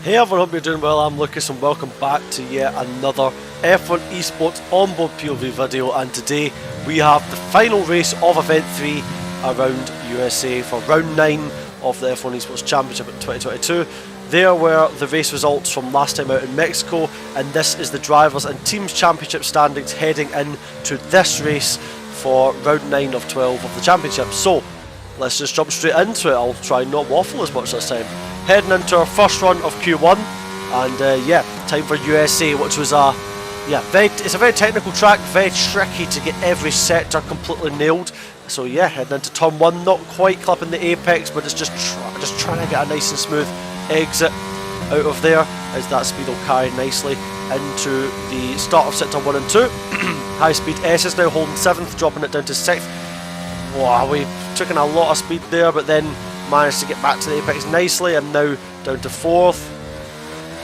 Hey everyone, hope you're doing well. I'm Lucas and welcome back to yet another F1 Esports onboard POV video, and today we have the final race of Event 3 around USA for round 9 of the F1 Esports Championship in 2022. There were the race results from last time out in Mexico, and this is the Drivers and Teams Championship standings heading into this race for round 9 of 12 of the Championship. So let's just jump straight into it. I'll try and not waffle as much this time. Heading into our first run of Q1, and yeah, time for USA, which was it's a very technical track, very tricky to get every sector completely nailed. So yeah, heading into turn 1, not quite clipping the apex, but it's just trying to get a nice and smooth exit out of there, as that speed will carry nicely into the start of sector 1 and 2. High speed S is now holding 7th, dropping it down to 6th. Wow, we took in a lot of speed there, but then managed to get back to the apex nicely, and now down to 4th.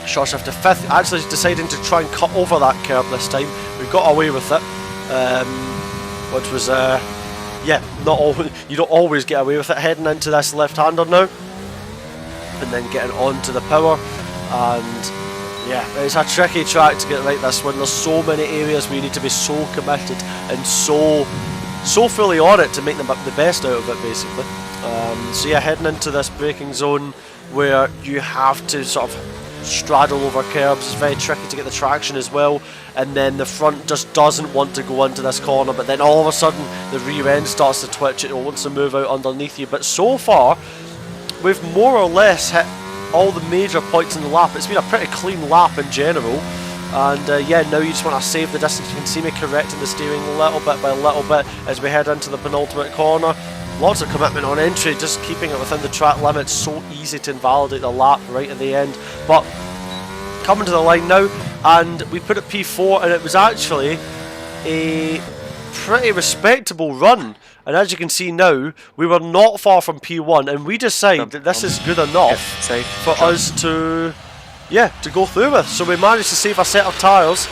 Short shift to 5th, actually deciding to try and cut over that curb this time. We got away with it, which was, yeah, you don't always get away with it. Heading into this left-hander now, and then getting on to the power, and yeah, it's a tricky track to get right this one. There's so many areas where you need to be so committed and so fully on it to make the best out of it, basically. So yeah, heading into this braking zone where you have to sort of straddle over curbs. It's very tricky to get the traction as well, and then the front just doesn't want to go into this corner, but then all of a sudden the rear end starts to twitch. It wants to move out underneath you, but so far we've more or less hit all the major points in the lap. It's been a pretty clean lap in general, and yeah, now you just want to save the distance. You can see me correcting the steering little bit by little bit as we head into the penultimate corner. Lots of commitment on entry, just keeping it within the track limits. So easy to invalidate the lap right at the end, but coming to the line now, and we put it P4, and it was actually a pretty respectable run. And as you can see now, we were not far from P1, and we decide that this is good enough for us to, yeah, to go through with. So we managed to save a set of tyres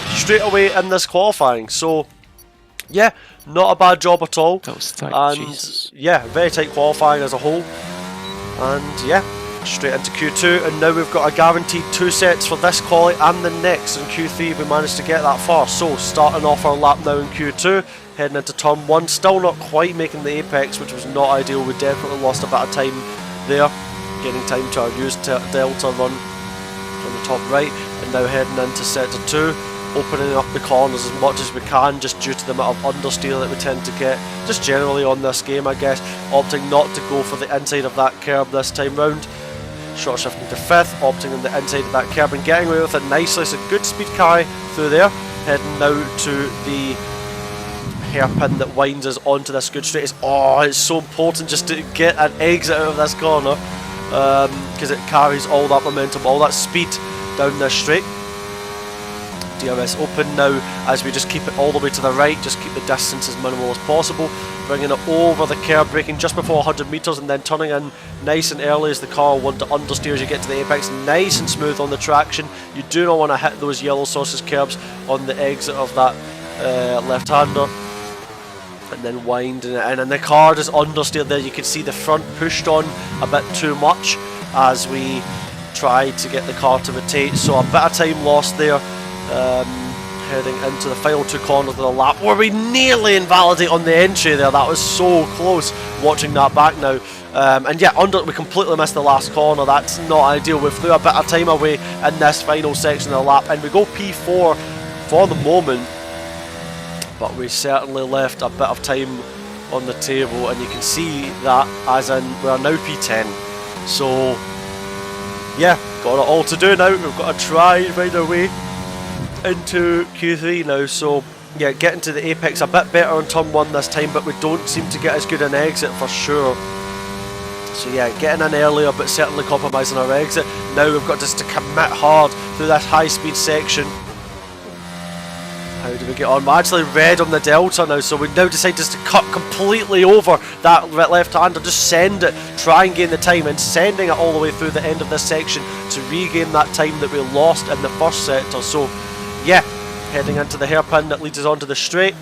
straight away in this qualifying. So yeah, not a bad job at all. That was tight, and Jesus. Yeah, very tight qualifying as a whole. And yeah, straight into Q2, and now we've got a guaranteed 2 sets for this quali and the next. In Q3 we managed to get that far. So starting off our lap now in Q2, heading into turn 1, still not quite making the apex, which was not ideal. We definitely lost a bit of time there, getting time to our used delta run on the top right, and now heading into sector 2. Opening up the corners as much as we can, just due to the amount of understeer that we tend to get, just generally on this game, I guess. Opting not to go for the inside of that curb this time round. Short shifting to 5th, opting on the inside of that curb and getting away with it nicely. It's a good speed carry through there. Heading now to the hairpin that winds us onto this good straight. It's so important just to get an exit out of this corner, because it carries all that momentum, all that speed down this straight. DRS open now as we just keep it all the way to the right, just keep the distance as minimal as possible, bringing it over the curb, braking just before 100 metres, and then turning in nice and early as the car will want to understeer as you get to the apex, nice and smooth on the traction. You do not want to hit those yellow sausage curbs on the exit of that left-hander, and then winding it in, and the car just understeered there. You can see the front pushed on a bit too much as we tried to get the car to rotate, so a bit of time lost there. Heading into the final 2 corners of the lap, where we nearly invalidate on the entry there. That was so close, watching that back now. And yeah, we completely missed the last corner. That's not ideal. We threw a bit of time away in this final section of the lap, and we go P4 for the moment, but we certainly left a bit of time on the table, and you can see that as in we are now P10. So yeah, got it all to do now. We've got to try and find our way into Q3 now. So yeah, getting to the apex a bit better on turn 1 this time, but we don't seem to get as good an exit for sure. So yeah, getting in earlier but certainly compromising our exit. Now we've got just to commit hard through this high speed section. How do we get on? We're actually red on the delta now, so we now decide just to cut completely over that left-hander, just send it, try and gain the time, and sending it all the way through the end of this section to regain that time that we lost in the first sector. So yeah, heading into the hairpin that leads us onto the straight.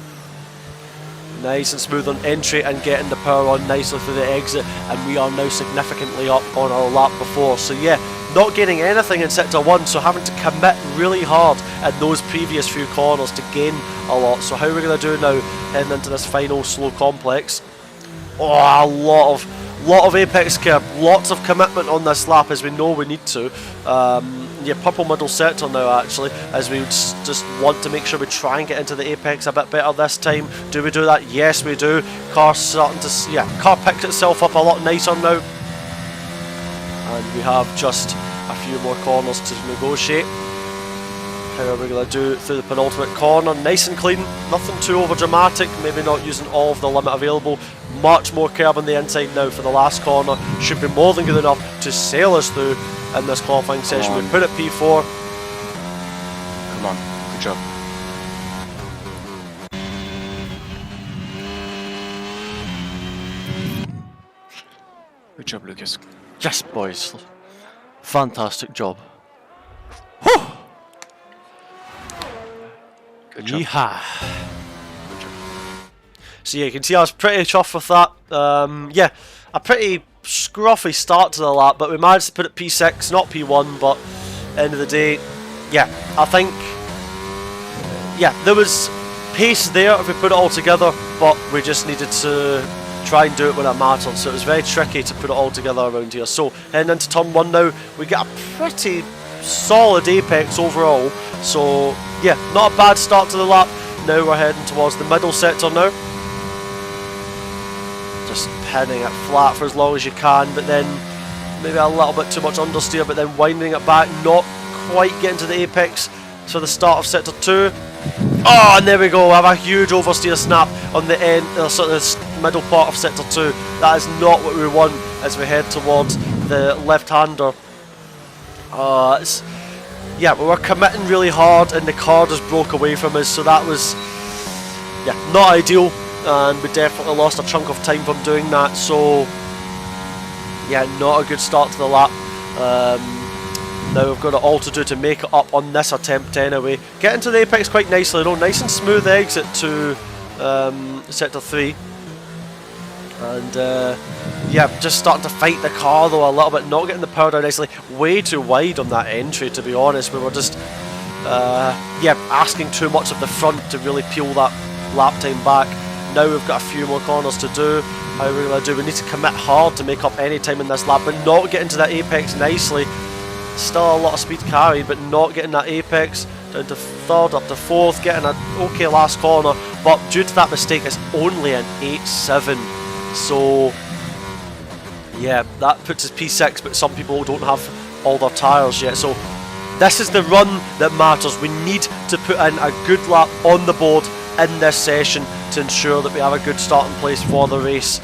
Nice and smooth on entry, and getting the power on nicely through the exit, and we are now significantly up on our lap before. So yeah, not gaining anything in sector 1, so having to commit really hard in those previous few corners to gain a lot. So how are we going to do now heading into this final slow complex? Oh, a lot of apex curb, lots of commitment on this lap, as we know we need to. Yeah, purple middle sector now actually, as we just want to make sure we try and get into the apex a bit better this time. Do we do that? Yes, we do. Car starting to, yeah, car picks itself up a lot nicer now. And we have just a few more corners to negotiate. How are we going to do through the penultimate corner? Nice and clean, nothing too over dramatic, maybe not using all of the limit available. Much more curb on the inside now for the last corner. Should be more than good enough to sail us through in this qualifying session. We put it P4. Come on, good job. Good job, Lucas. Yes, boys. Fantastic job. Whew. Good job. Yeehaw. So yeah, you can see I was pretty chuffed with that. Yeah, a pretty scruffy start to the lap, but we managed to put it P6, not P1, but end of the day, yeah, I think, yeah, there was pace there if we put it all together, but we just needed to try and do it when it mattered, so it was very tricky to put it all together around here. So heading into turn 1 now, we get a pretty solid apex overall, so yeah, not a bad start to the lap. Now we're heading towards the middle sector now. Just pinning it flat for as long as you can, but then maybe a little bit too much understeer, but then winding it back, not quite getting to the apex for the start of sector 2. Oh, and there we go, we have a huge oversteer snap on the end, sort of the middle part of sector 2. That is not what we want as we head towards the left-hander. Yeah, we were committing really hard and the car just broke away from us, so that was, yeah, not ideal. And we definitely lost a chunk of time from doing that, so yeah, not a good start to the lap. Now we've got it all to do to make it up on this attempt anyway. Get into the apex quite nicely though, nice and smooth exit to sector 3. And yeah, just starting to fight the car though a little bit, not getting the power down nicely. Way too wide on that entry, to be honest. We were just yeah, asking too much of the front to really peel that lap time back. Now we've got a few more corners to do. How are we going to do? We need to commit hard to make up any time in this lap, but not get into that apex nicely. Still a lot of speed carried, but not getting that apex. Down to 3rd, up to 4th, getting an okay last corner, but due to that mistake, it's only an 8.7. So yeah, that puts us P6, but some people don't have all their tyres yet. So this is the run that matters. We need to put in a good lap on the board in this session to ensure that we have a good starting place for the race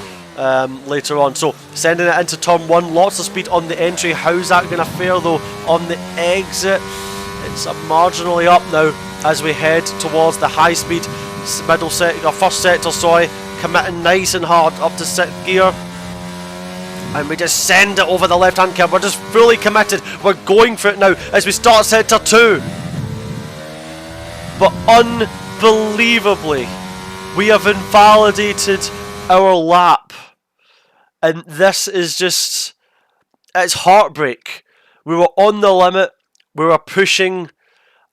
later on. So sending it into turn 1, lots of speed on the entry. How's that going to fare though on the exit? It's marginally up now as we head towards the high speed middle sector, first sector, sorry, committing nice and hard up to 6th gear. And we just send it over the left hand curve. We're just fully committed. We're going for it now as we start sector 2. But unbelievably, we have invalidated our lap, and this is just, it's heartbreak. We were on the limit, we were pushing,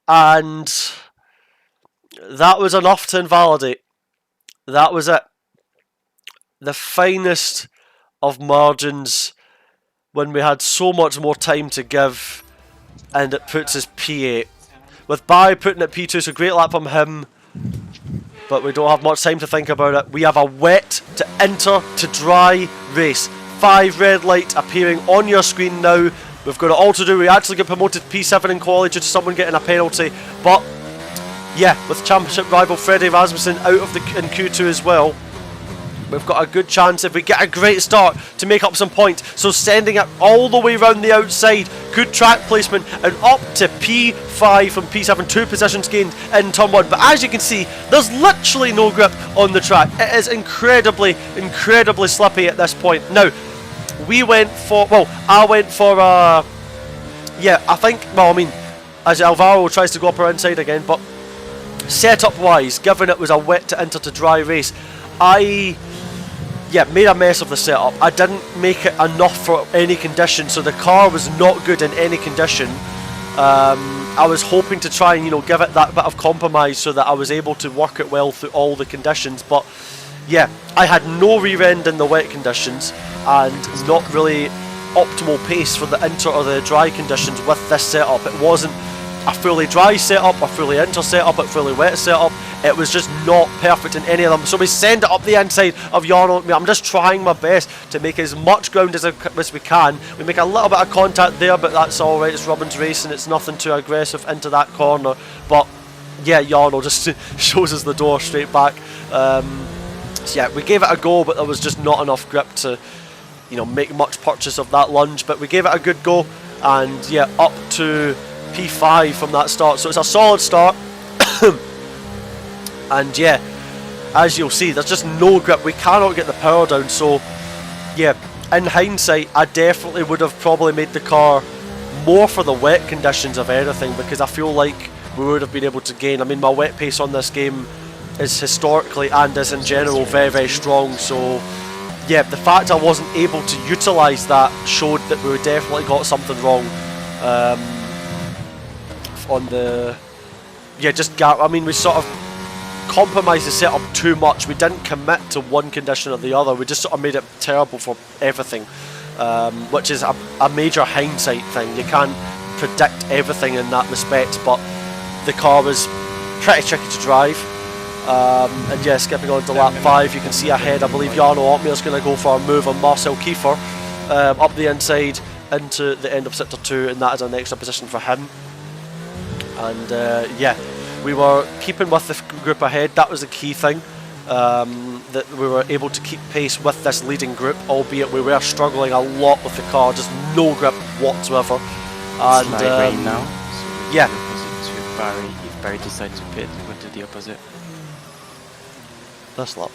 and that was enough to invalidate. That was it. The finest of margins when we had so much more time to give, and it puts us P8. With Barry putting it P2, so great lap from him. But we don't have much time to think about it. We have a wet to enter to dry race. 5 red light appearing on your screen now. We've got it all to do. We actually get promoted P7 in quali due to someone getting a penalty. But yeah, with championship rival Freddie Rasmussen out of in Q2 as well, we've got a good chance if we get a great start to make up some points. So sending it all the way around the outside, good track placement, and up to P5 from P7, 2 positions gained in turn 1. But as you can see, there's literally no grip on the track. It is incredibly slippy at this point. Now, we went for, well, I went for, yeah, I think, well, I mean, as Alvaro tries to go up our inside again, but setup wise, given it was a wet to enter to dry race, yeah, made a mess of the setup. I didn't make it enough for any condition, so the car was not good in any condition. I was hoping to try and, you know, give it that bit of compromise so that I was able to work it well through all the conditions. But yeah, I had no rear end in the wet conditions and not really optimal pace for the inter or the dry conditions with this setup. It wasn't a fully dry setup, a fully inter setup, a fully wet setup. It was just not perfect in any of them. So we send it up the inside of Jarno. I'm just trying my best to make as much ground as we can. We make a little bit of contact there, but that's alright. It's Robin's race and it's nothing too aggressive into that corner. But yeah, Jarno just shows us the door straight back. So yeah, we gave it a go, but there was just not enough grip to, you know, make much purchase of that lunge. But we gave it a good go, and yeah, up to P5 from that start. So it's a solid start. And yeah, as you'll see, there's just no grip. We cannot get the power down. So yeah, in hindsight, I definitely would have probably made the car more for the wet conditions of anything, because I feel like we would have been able to gain. I mean, my wet pace on this game is historically and is in general very, very strong. So yeah, the fact I wasn't able to utilise that showed that we definitely got something wrong on the, yeah, just gap. I mean, we sort of compromised the setup too much. We didn't commit to one condition or the other. We just sort of made it terrible for everything, which is a major hindsight thing. You can't predict everything in that respect, but the car was pretty tricky to drive. And yeah, skipping on to lap 5, you can see ahead, I believe Jarno Opmeer's going to go for a move on Marcel Kiefer up the inside into the end of sector 2, and that is an extra position for him. And yeah, we were keeping with the group ahead. That was the key thing, that we were able to keep pace with this leading group, albeit we were struggling a lot with the car, just no grip whatsoever. And rain now, so yeah, opposite to Barry. If Barry decides to pit, we'll do the opposite. This lap?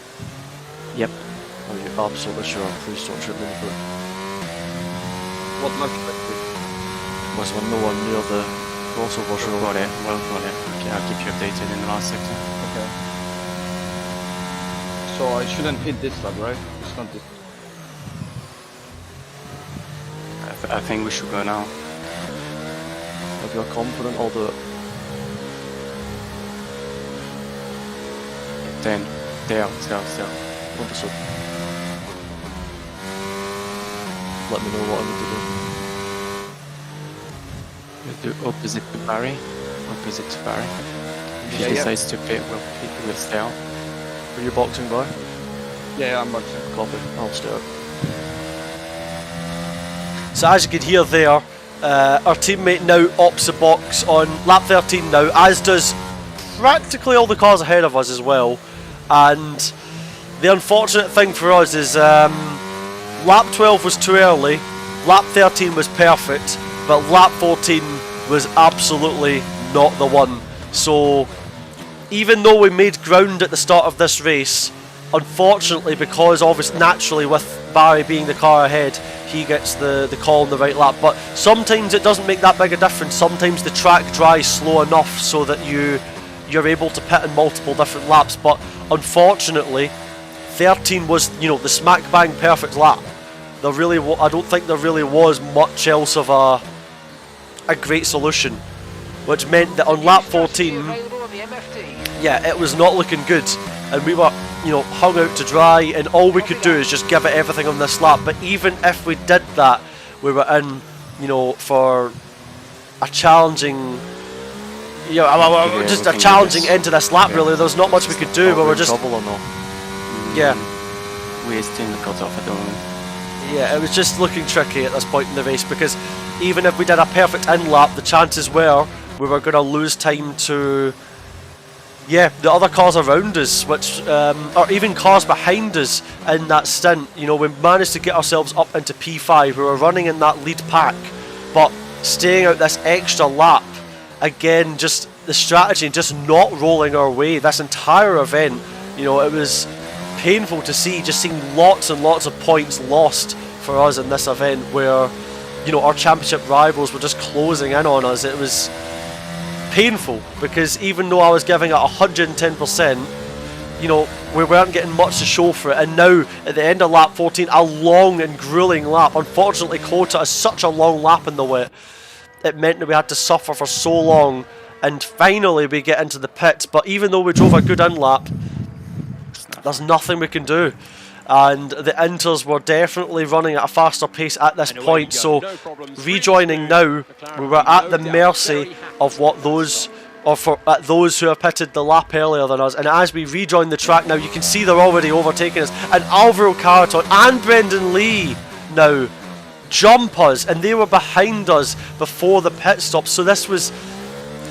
Yep. Are you absolutely sure? Please don't shoot me in the foot. What lap Was there no one near the crossover? Well got it, well got it. Okay, I'll keep you updated in the last sector. Okay. So I shouldn't hit this lap, right? It's not this. I think we should go now. If you're confident, I'll do it. 10. Stay out. Understood. Let me know what I need to do. We'll do opposite to Barry. Opposite to Barry. If he Yeah, decides to pit, we'll stay out. Are you boxing, boy? Yeah, I'm boxing. Copy. I'll stay out. So as you can hear there, our teammate now opts the box on lap 13 now, as does practically all the cars ahead of us as well. And the unfortunate thing for us is lap 12 was too early, lap 13 was perfect, but lap 14 was absolutely not the one. So even though we made ground at the start of this race, unfortunately, because obviously naturally with Barry being the car ahead, he gets the call on the right lap. But sometimes it doesn't make that big a difference. Sometimes the track dries slow enough so that you're able to pit in multiple different laps. But unfortunately, 13 was, you know, the smack bang perfect lap. There really, I don't think there really was much else of a great solution, which meant that on lap 14, yeah, it was not looking good, and we were, you know, hung out to dry, and all we could do is just give it everything on this lap. But even if we did that, we were in, you know, for a challenging, you know, just a challenging end to this lap. Really, there's not much we could do, but we're just trouble or no? Yeah, We're still cut off at the moment. yeah, it was just looking tricky at this point in the race, because even if we did a perfect in lap, the chances were we were going to lose time to, yeah, the other cars around us, which or even cars behind us in that stint. You know, we managed to get ourselves up into P5. We were running in that lead pack, but staying out this extra lap, again, just the strategy, just not rolling our way this entire event. You know, it was painful to see, just seeing lots and lots of points lost for us in this event, where, you know, our championship rivals were just closing in on us. It was painful, because even though I was giving it 110%, you know, we weren't getting much to show for it. And now, at the end of lap 14, a long and grueling lap. Unfortunately, Kota is such a long lap in the wet. It meant that we had to suffer for so long. And finally, we get into the pits. But even though we drove a good in-lap, there's nothing we can do. And the Inters were definitely running at a faster pace at this point, so rejoining now, we were at the mercy of what those, those who have pitted the lap earlier than us. And as we rejoin the track now, you can see they're already overtaking us. And Alvaro Caraton and Brendan Lee now jump us, and they were behind us before the pit stop. So this was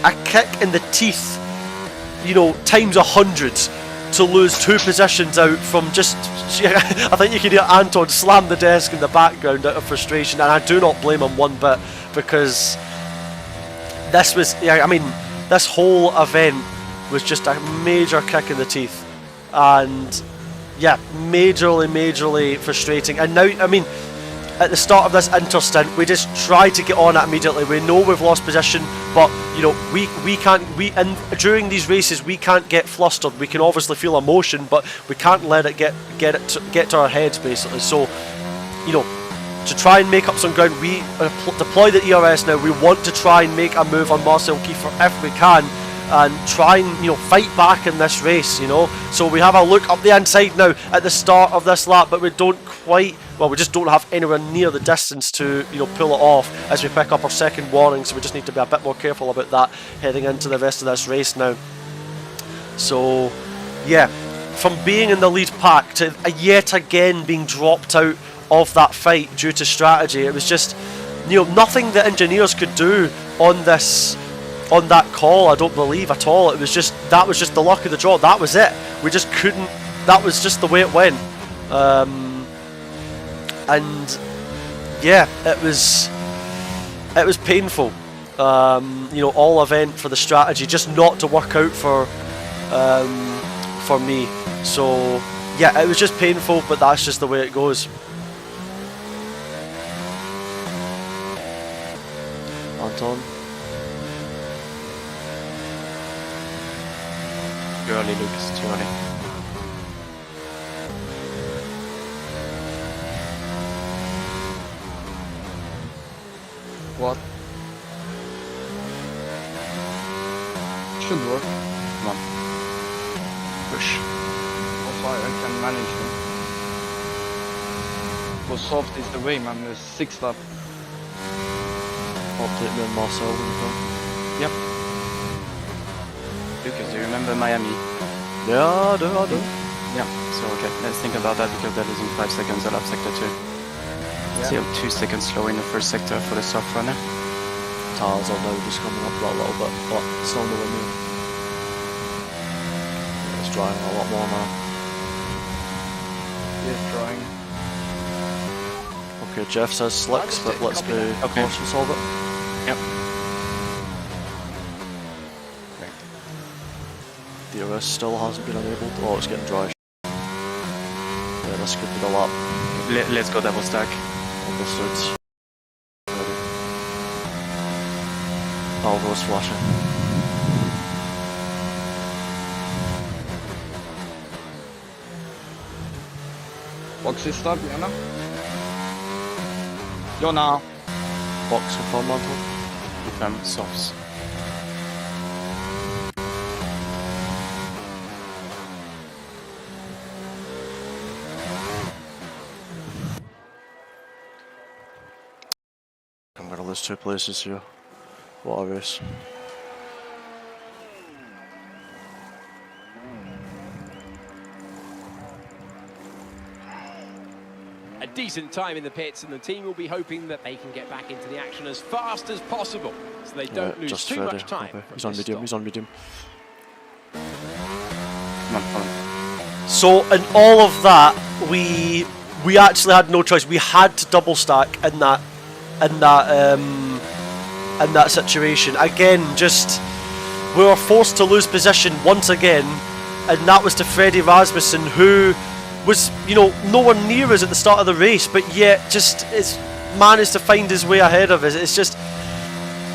a kick in the teeth, you know, times 100. To lose 2 positions out from just, I think you can hear Anton slam the desk in the background out of frustration, and I do not blame him one bit, because this was, yeah, I mean, this whole event was just a major kick in the teeth, and yeah, majorly frustrating. And now, I mean, at the start of this Inter stint, we just tried to get on it immediately. We know we've lost position, but you know, during these races we can't get flustered. We can obviously feel emotion, but we can't let it get to our heads, basically. So, you know, to try and make up some ground, we deploy the ERS now. We want to try and make a move on Marcel Kiefer if we can, and try and, you know, fight back in this race, you know. So we have a look up the inside now at the start of this lap, but we don't quite, well, we just don't have anywhere near the distance to, you know, pull it off as we pick up our second warning. So we just need to be a bit more careful about that heading into the rest of this race now. So yeah, from being in the lead pack to yet again being dropped out of that fight due to strategy, it was just, you know, nothing the engineers could do on that call, I don't believe at all. It was just, that was just the luck of the draw. That was it. We just couldn't, that was just the way it went. And yeah, it was painful. You know, all event for the strategy just not to work out for me. So yeah, it was just painful, but that's just the way it goes. Anton. Too early, Lucas, too early. What? Should work. Come on. Push. Also, I can manage him. Go soft is the way, man. There's 6 lap. Update me on Marcel when you come. Yep. Lucas, do you remember Miami? Yeah, I do. Yeah, so okay, let's think about that, because they're losing 5 seconds at lap sector 2. Yeah. Still 2 seconds slow in the first sector for the soft runner. Tires are now just coming up a little bit, but still nowhere near. Yeah, it's drying a lot more now. Yes, drawing. Okay, Jeff says slicks, but let's be cautious of it. Yep. DRS still hasn't been enabled. Oh, it's getting dry. Yeah, this could be the lap. Let's go double stack. Understood. Alvaro's flashing. Box is start, Jonna. Jonna. Box confirm, Anton. Confirm softs. I'm gonna lose 2 places here. What a race. A decent time in the pits, and the team will be hoping that they can get back into the action as fast as possible, so they don't lose too much time. Okay. He's on medium, he's on medium. Come on. So in all of that, we actually had no choice. We had to double stack in that situation. Again, just we were forced to lose position once again, and that was to Freddie Rasmussen, who was, you know, nowhere near us at the start of the race, but yet just managed to find his way ahead of us. It's just,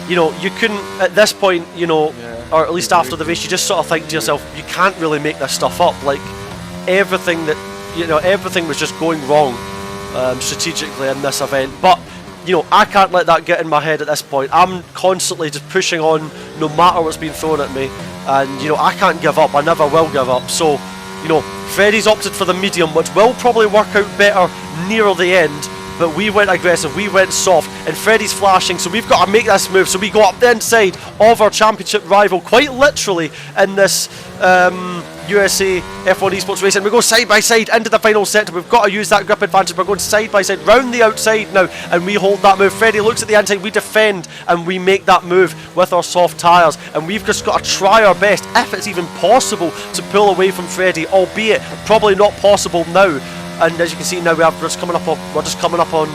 you know, you couldn't, at this point, you know, or at least after the race, you just sort of think to yourself, you can't really make this stuff up. Like, everything that, you know, everything was just going wrong strategically in this event. But, you know, I can't let that get in my head at this point. I'm constantly just pushing on no matter what's being thrown at me. And, you know, I can't give up. I never will give up. So, you know, Freddie's opted for the medium, which will probably work out better nearer the end. But we went aggressive, we went soft, and Freddie's flashing, so we've got to make this move. So we go up the inside of our championship rival, quite literally, in this USA F1 Esports race, and we go side by side into the final sector. We've got to use that grip advantage. We're going side by side, round the outside now, and we hold that move. Freddie looks at the inside, we defend, and we make that move with our soft tyres, and we've just got to try our best, if it's even possible, to pull away from Freddie, albeit probably not possible now. And as you can see now, we're just coming up on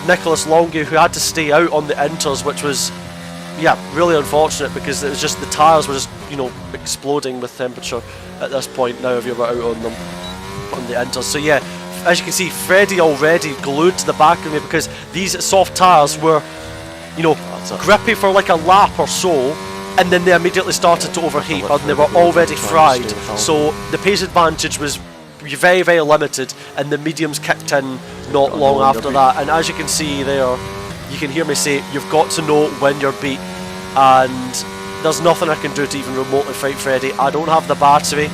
Nicholas Longy, who had to stay out on the inters, which was, yeah, really unfortunate, because it was just the tyres were just, you know, exploding with temperature at this point now if you were out on them on the inters. So yeah, as you can see, Freddie already glued to the back of me, because these soft tyres were, you know, grippy for like a lap or so, and then they immediately started to overheat, and they were already fried. So the pace advantage was very, very limited, and the mediums kicked in not long after that. And as you can see there, you can hear me say, you've got to know when you're beat, and there's nothing I can do to even remotely fight Freddie. I don't have the battery,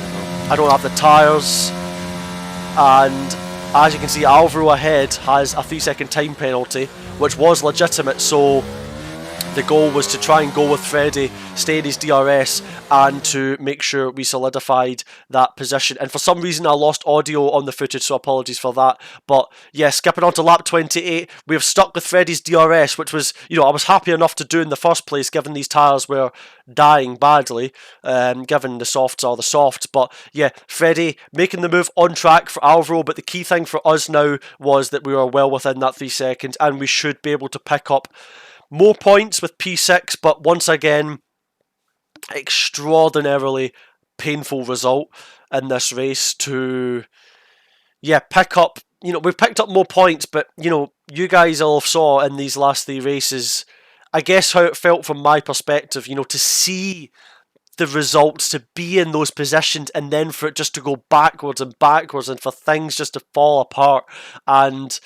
I don't have the tyres, and as you can see, Alvaro ahead has a 3-second time penalty, which was legitimate. So the goal was to try and go with Freddie, stay in his DRS, and to make sure we solidified that position. And for some reason I lost audio on the footage, so apologies for that. But yeah, skipping on to lap 28, we've stuck with Freddie's DRS, which was, you know, I was happy enough to do in the first place, given these tyres were dying badly, given the softs are the softs. But yeah, Freddie making the move on track for Alvaro, but the key thing for us now was that we were well within that 3 seconds, and we should be able to pick up more points with P6, but once again, extraordinarily painful result in this race to, yeah, pick up. You know, we've picked up more points, but, you know, you guys all saw in these last 3 races, I guess, how it felt from my perspective, you know, to see the results, to be in those positions, and then for it just to go backwards and backwards, and for things just to fall apart. And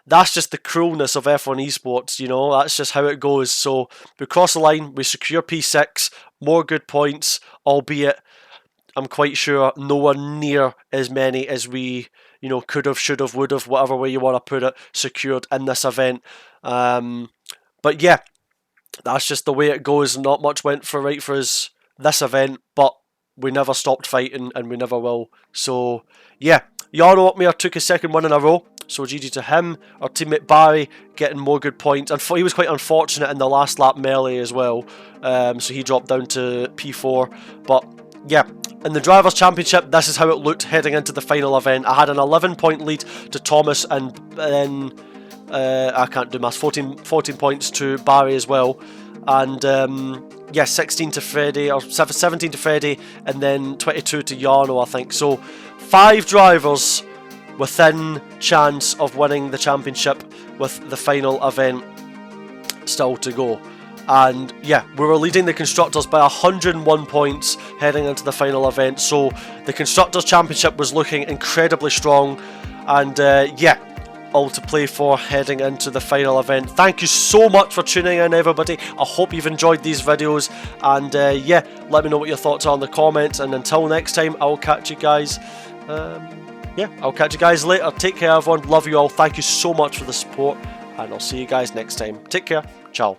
that's just the cruelness of F1 Esports, you know, that's just how it goes. So we cross the line, we secure P6, more good points, albeit I'm quite sure nowhere near as many as we, you know, could have, should have, would have, whatever way you want to put it, secured in this event. But yeah, that's just the way it goes. Not much went right for us this event, but we never stopped fighting, and we never will. So yeah, Jarno Opmeer took his second win in a row, so GG to him. Our teammate Barry getting more good points, and he was quite unfortunate in the last lap melee as well, so he dropped down to P4. But yeah, in the Drivers' Championship, this is how it looked heading into the final event. I had an 11-point lead to Thomas, and then I can't do maths, 14 points to Barry as well, and yeah, 16 to Freddie, or 17 to Freddie, and then 22 to Jarno, I think. So 5 drivers within chance of winning the championship, with the final event still to go. And yeah, we were leading the Constructors by 101 points heading into the final event, so the Constructors Championship was looking incredibly strong, and yeah, all to play for heading into the final event. Thank you so much for tuning in, everybody. I hope you've enjoyed these videos, and yeah, let me know what your thoughts are in the comments, and until next time, I'll catch you guys yeah, I'll catch you guys later. Take care, everyone. Love you all. Thank you so much for the support, and I'll see you guys next time. Take care. Ciao.